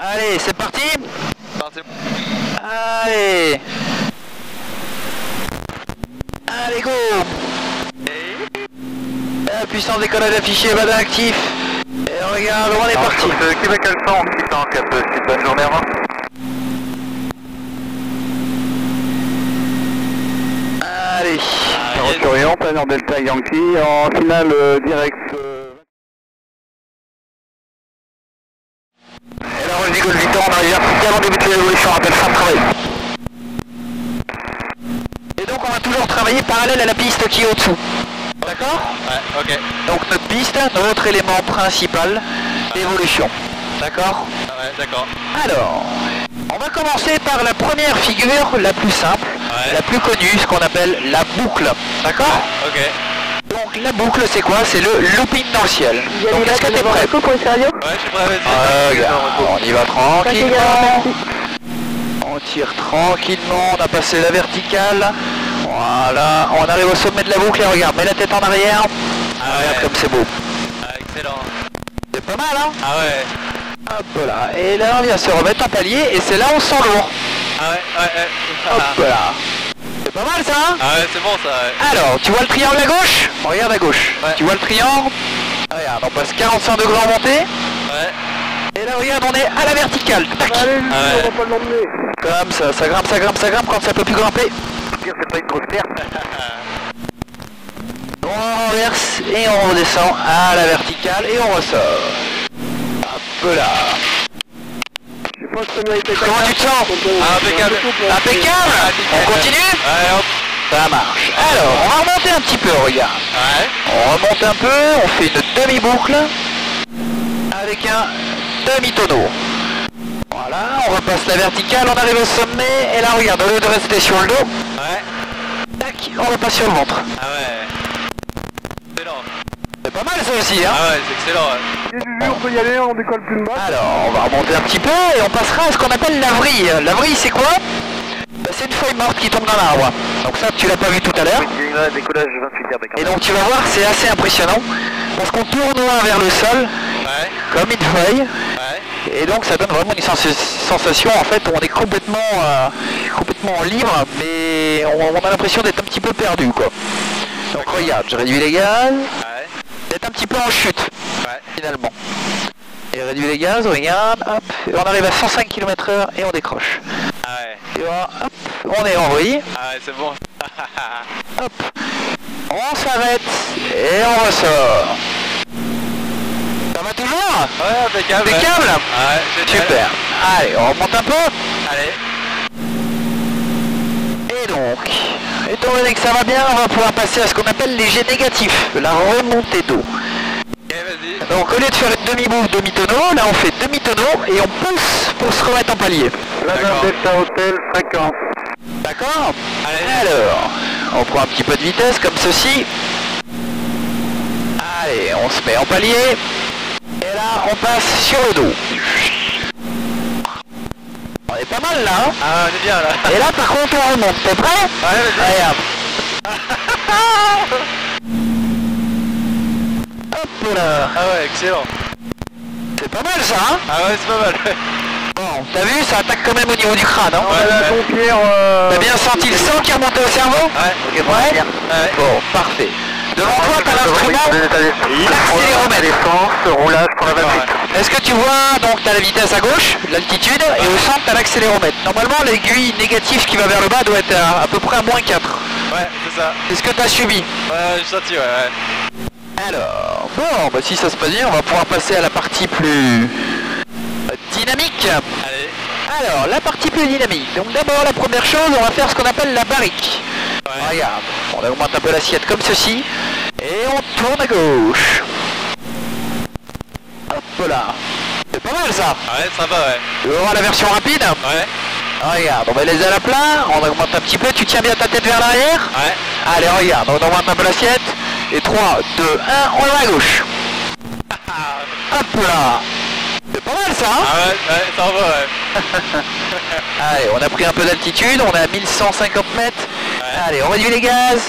Allez, c'est parti. Parti. Allez. Allez, go. La puissance décollage affichée, badin actif. Et regarde, on est parti. Québec Alpha, 604, bonne journée, au revoir. Allez. Orion, planeur Delta Yankee, en finale direct. Et là, on dit que le Victor, on arrive avant de débuter l'évolution, rappelle fin de travail. Et donc, on va toujours travailler parallèle à la piste qui est au-dessous. D'accord? Ouais, ok. Donc, notre piste, notre élément principal d'évolution. D'accord? Ouais, d'accord. Alors, on va commencer par la première figure, la plus simple, la plus connue, ce qu'on appelle la boucle. D'accord? Ok. Donc la boucle, c'est quoi? C'est le looping dans le ciel. Donc est-ce que t'es prêt? Pour le sérieux? Ouais, je suis prêt, vas-y. Regarde, on y va tranquillement. On tire tranquillement, on a passé la verticale. Voilà, on arrive au sommet de la boucle et regarde, mets la tête en arrière. Regarde comme c'est beau. Ah, excellent. C'est pas mal, hein? Ah ouais. Hop là, et là on vient se remettre en palier et c'est là où on se sent lourd. Ah ouais, ouais. Hop là. C'est pas mal ça, hein? Ah ouais, c'est bon ça, ouais. Alors, tu vois le triangle à gauche? Regarde à gauche. Ouais. Tu vois le triangle? Regarde, on passe 45 degrés en montée. Ouais. Et là, regarde, on est à la verticale. Tac. Allez, Ah ouais. on va pas l'emmener. Comme ça grimpe, ça grimpe quand ça peut plus grimper. Pire, c'est pas une grosse perte. On renverse et on redescend à la verticale et on ressort. Hop là. Je sais pas si ça mérite. Comment tu te sens? Ah, impeccable. Impeccable. On continue? Ouais, hop. Ça marche. Alors, on va remonter un petit peu, regarde. Ouais. On remonte un peu, on fait une demi-boucle avec un demi-tonneau. Voilà, on repasse la verticale, on arrive au sommet, et là regarde, au lieu de rester sur le dos, Ouais. tac, on repasse sur le ventre. Ah ouais. Excellent. C'est pas mal ça aussi, hein? Ah ouais, c'est excellent, ouais. J'ai vu, on peut y aller, on décolle plus de bas. Alors, on va remonter un petit peu, et on passera à ce qu'on appelle la vrille. La vrille, c'est quoi? Bah, c'est une feuille morte qui tombe dans l'arbre. Donc ça, tu l'as pas vu tout à l'heure. Décollage 28 heures, Et donc tu vas voir, c'est assez impressionnant, parce qu'on tourne vers le sol, Ouais. comme une feuille. Ouais. Et donc ça donne vraiment une sensation en fait où on est complètement libre, mais on a l'impression d'être un petit peu perdu quoi. Donc regarde, je réduis les gaz, Ouais. d'être un petit peu en chute Ouais. finalement. Et réduis les gaz, regarde, hop, et on arrive à 105 km/h et on décroche. Ah ouais. Et voilà, hop, on est en vrille, Ah ouais, c'est bon. hop, on s'arrête et on ressort. Ça va toujours? Ouais, impeccable. Impeccable? Ouais, génial. Super. Allez, on remonte un peu. Allez. Et donc, étant donné que ça va bien, on va pouvoir passer à ce qu'on appelle les jets négatifs, la remontée d'eau. Ok, vas-y. Donc au lieu de faire une demi-boucle, demi-tonneau, là on fait demi-tonneau et on pousse pour se remettre en palier. Planeur Delta Hotel, fréquence. D'accord? Allez. Alors, on prend un petit peu de vitesse comme ceci. Allez, on se met en palier. Et là, on passe sur le dos. On est pas mal là, hein? Ah, on est bien là. Et là par contre on remonte, t'es prêt? Ouais, vas-y. Regarde. Hop là. Ah ouais, excellent. C'est pas mal ça, hein? Ah ouais, c'est pas mal. Bon, t'as vu, ça attaque quand même au niveau du crâne, hein? On a la pompière. T'as bien senti le sang qui remontait au cerveau? Ouais. Ouais. Bon, parfait. Devant toi, t'as l'instrument, l'accéléromètre. Défense, roulage pour la 28. Est-ce que tu vois, donc t'as la vitesse à gauche, l'altitude, et au centre t'as l'accéléromètre. Normalement, l'aiguille négative qui va vers le bas doit être à peu près à -4. Ouais, c'est ça. C'est ce que t'as subi. Ouais, j'ai senti, ouais. Alors, bon, bah si ça se passe bien, on va pouvoir passer à la partie plus dynamique. Allez. Alors, la partie plus dynamique. Donc d'abord, la première chose, on va faire ce qu'on appelle la barrique. Ouais. Regarde, on augmente un peu l'assiette comme ceci, et on tourne à gauche. Hop là. C'est pas mal ça. Ouais, sympa, ouais. Tu veux voir la version rapide? Ouais. Regarde, on va les à la plat, on augmente un petit peu, tu tiens bien ta tête vers l'arrière. Ouais. Allez, regarde, on augmente un peu l'assiette. Et 3, 2, 1, on va à gauche. Hop là. C'est pas mal ça, hein? Ah ouais, ça en va, ouais. Allez, on a pris un peu d'altitude, on est à 1150 mètres. Ouais. Allez, on réduit les gaz.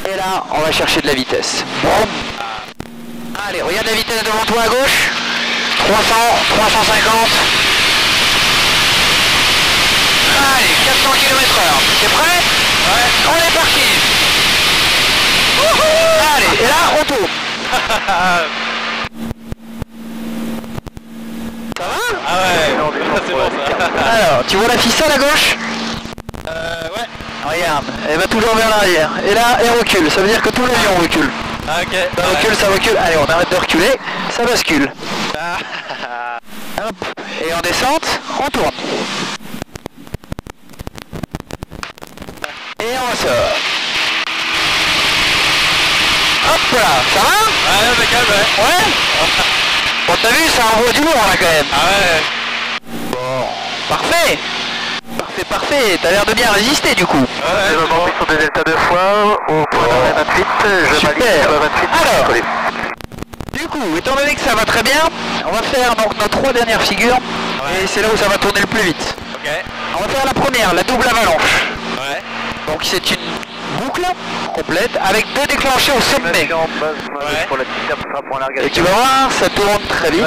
Et là, on va chercher de la vitesse. Bon. Allez, regarde la vitesse devant toi à gauche. 300, 350. Allez, 400 km/h. T'es prêt? Ouais. On est parti. Allez, et là, on tourne. Ça va? Ah ouais, c'est bon ça. Alors, tu vois la ficelle à gauche? Ouais. Regarde, elle va toujours vers l'arrière. Et là, elle recule. Ça veut dire que tout l'avion recule. Ah ok. Ça recule, ça recule. Allez, on arrête de reculer. Ça bascule. Ah. Hop. Et en descente, on tourne. Et on ressort. Hop là, ça va? Ouais, impeccable, ouais. Ouais. Bon, t'as vu, ça envoie du lourd là quand même. Ah ouais. Bon, parfait. Parfait, parfait. T'as l'air de bien résister du coup. Ouais, Je me bon. monte sur des deltas 2 fois au point d'arrêt 28, je valide Super. sur la 28. Alors. Collé. Du coup, étant donné que ça va très bien, on va faire donc nos 3 dernières figures. Ouais. Et c'est là où ça va tourner le plus vite. Ok. On va faire la première, la double avalanche. Ouais. Donc c'est une boucle complète avec 2 déclenchés au sommet. En base, Ouais. pour la petite sera pour un Et largage. tu vas voir, ça tourne très vite.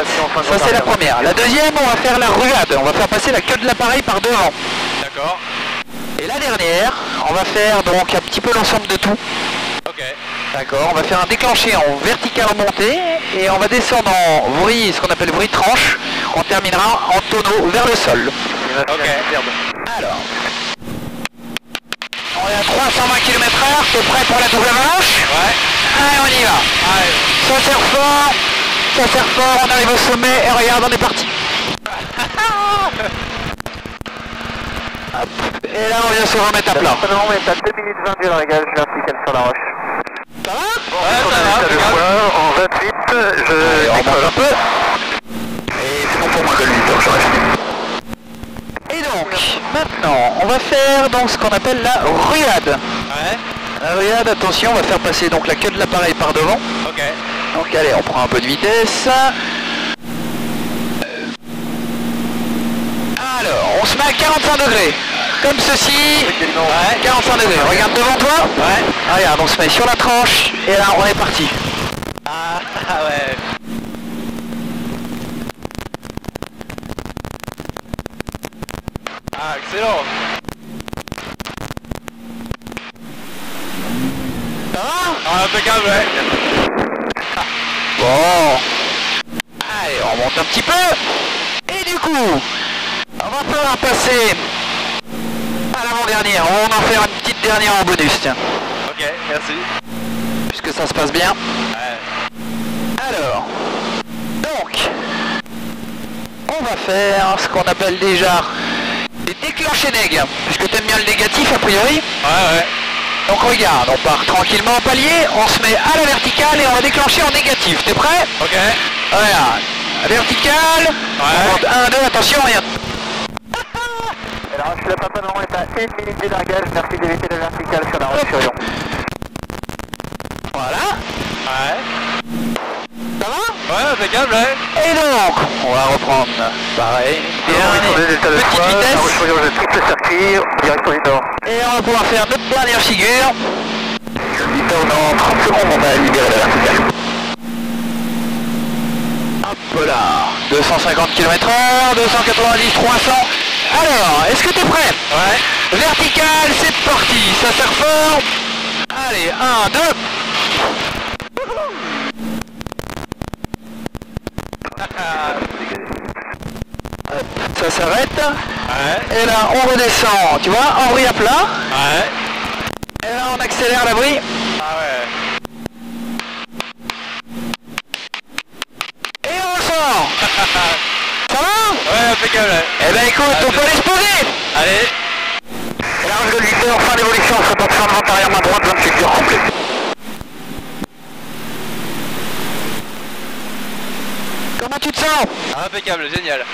Ça c'est la première. La deuxième, on va faire la ruade. On va faire passer la queue de l'appareil par devant. D'accord. Et la dernière, on va faire donc un petit peu l'ensemble de tout. Ok. D'accord, on va faire un déclenché en vertical montée et on va descendre en vrille, ce qu'on appelle vrille tranche. On terminera en tonneau vers le sol. Ok. Alors, on est à 320 km/h, t'es prêt pour la double avalanche? Ouais. Allez, on y va. Allez. Ça serre fort, on arrive au sommet et regarde, on est parti. Hop. Et là, on vient se remettre à plat. On est à 2 minutes 20 du largage vertical sur la roche. Ça va? Ouais, ça va, Delta 2 impeccable. fois en 28, je Allez, on décolle. monte un peu. Et c'est bon pour moi de 8 heures, j'aurais fini. Et donc, maintenant, on va faire donc ce qu'on appelle la ruade. Ouais. La ruade, attention, on va faire passer donc la queue de l'appareil par devant. Ok. Donc allez, on prend un peu de vitesse. Alors, on se met à 45 degrés. Comme ceci. Ouais, 45 degrés. Regarde devant toi. Ouais. Regarde, on se met sur la tranche. Et là, on est parti. Ah ouais. Ah, excellent. Ça va? Ah, impeccable, ouais. Bon. Allez, on monte un petit peu. Et du coup, on va falloir passer à l'avant-dernière. On va en faire une petite dernière en bonus, tiens. Ok, merci. Puisque ça se passe bien. Ouais. Alors, donc, on va faire ce qu'on appelle déjà des déclenchés neg, puisque tu aimes bien le négatif a priori. Ouais, ouais. Donc regarde, on part tranquillement en palier, on se met à la verticale et on va déclencher en négatif. T'es prêt? Ok. Regarde, verticale, on monte 1, 2, attention, rien. Alors, je suis la papa non, on est à 1 minute du largage, merci d'éviter la verticale sur la roche sur Lyon. Voilà, Ouais. ça va? Ouais, impeccable, ouais. Et donc, on va reprendre pareil, petite vitesse. La roche sur Lyon, je triple circuit, direction du nord. Et on va pouvoir faire notre dernière figure. Dans 30 secondes, on va libérer la verticale. Hop là, 250 km/h, 290, 300. Alors, est-ce que tu es prêt? Ouais. Verticale, c'est parti, ça serre fort. Allez, 1, 2. Hop, ça s'arrête. Ouais. Et là, on redescend, tu vois, en vrille à plat. Ouais. Et là, on accélère la vrille. Ah ouais. Et on sort. Ça va? Ouais, impeccable, ouais. Eh ben écoute, on peut aller se poser. Allez. Large de 8 heures, fin d'évolution, 50 vente arrière main droite, 28 heures complet. Comment tu te sens? Impeccable, génial.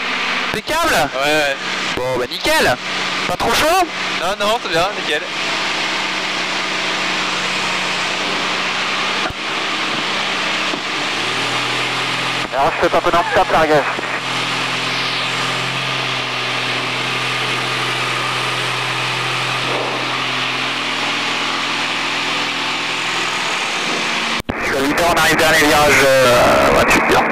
Impeccable? Ouais, ouais. Bon bah nickel. Pas trop chaud? Non, non, c'est bien, nickel. Alors, je fais pas pendant tape largage. Sur 8 heures, on arrive dernier virage, 28 heures.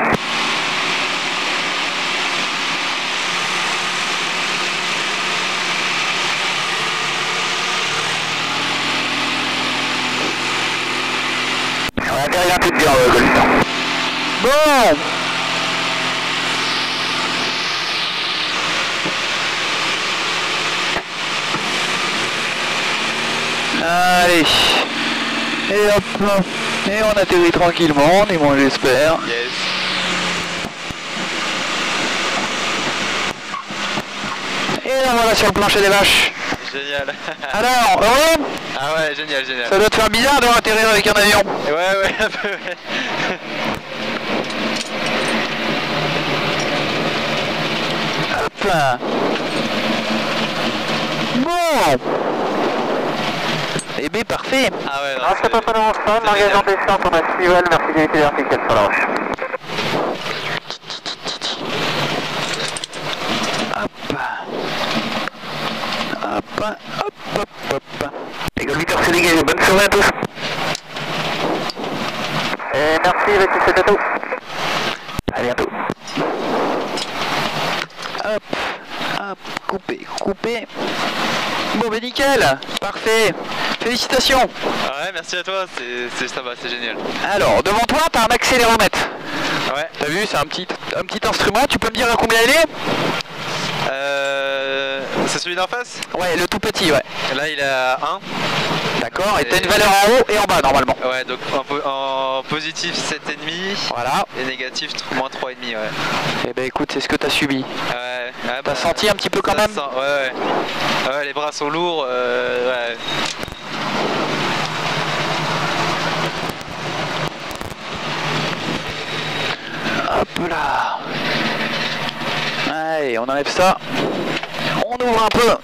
Allez. Et hop. Et on atterrit tranquillement, du moins j'espère. Yes. Et là voilà sur le plancher des vaches. Génial. Alors, heureux? Ah ouais, génial, génial. Ça doit te faire bizarre de atterrir avec un avion. Ouais, un peu, ouais. Hop là. Bon. Eh bien parfait. Ah ouais, non, Alors, c'est pas de mon sol, langage en descente, on a Swivel, merci d'éviter les verticales sur la roche. Hop. Hop, hop, hop, hop. Les golfiteurs c'est dégagé, bonne soirée à tous. Et merci, Betty, c'est à tout. À bientôt. Hop, hop, coupé. Bon ben nickel, parfait. Félicitations. Ah ouais, merci à toi, c'est sympa, c'est génial. Alors, devant toi, t'as un accéléromètre. Ouais. T'as vu, c'est un petit instrument, tu peux me dire à combien il est? C'est celui d'en face? Ouais, le tout petit, ouais. Là, il est à 1. D'accord, et t'as une valeur en haut et en bas normalement. Ouais, donc en positif 7,5. Voilà. Et négatif moins 3,5, ouais. Eh ben écoute, c'est ce que t'as subi. Ouais, T'as senti un petit peu quand ça même? sent, ouais. Ouais, les bras sont lourds, ouais. Hop là. Allez, on enlève ça. On ouvre un peu.